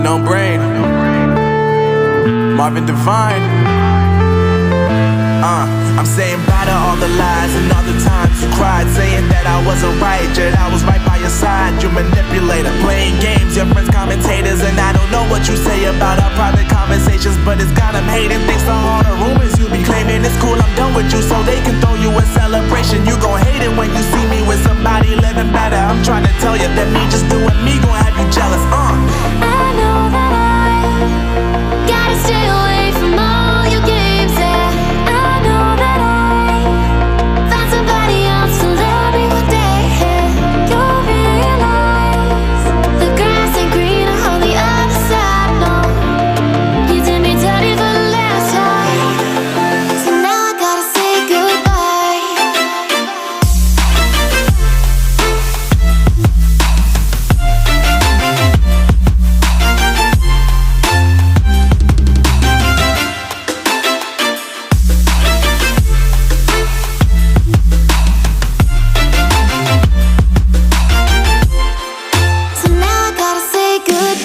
No brain. Marvin Divine. I'm saying bye to all the lies and all the times you cried, saying that I wasn't right, yet I was right by your side. You manipulator, playing games, your friends commentators, and I don't know what you say about our private conversations, but it's got them hating. Thanks to all the rumors you be claiming. It's cool, I'm done with you, so they can throw you a celebration. You gon' hate it when you see me with somebody living better. I'm trying to tell you that me just doing me gon' have you jealous. I know that I gotta stay away from all your games, yeah. I know that I found somebody else to love me one day, yeah. You'll realize the grass ain't greener on the other side, no. You did me dirty for the last time, so now I gotta say goodbye. So now I gotta say goodbye.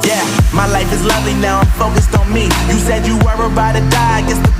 Yeah, my life is lovely now, I'm focused on me. You said you were about to die, I guess the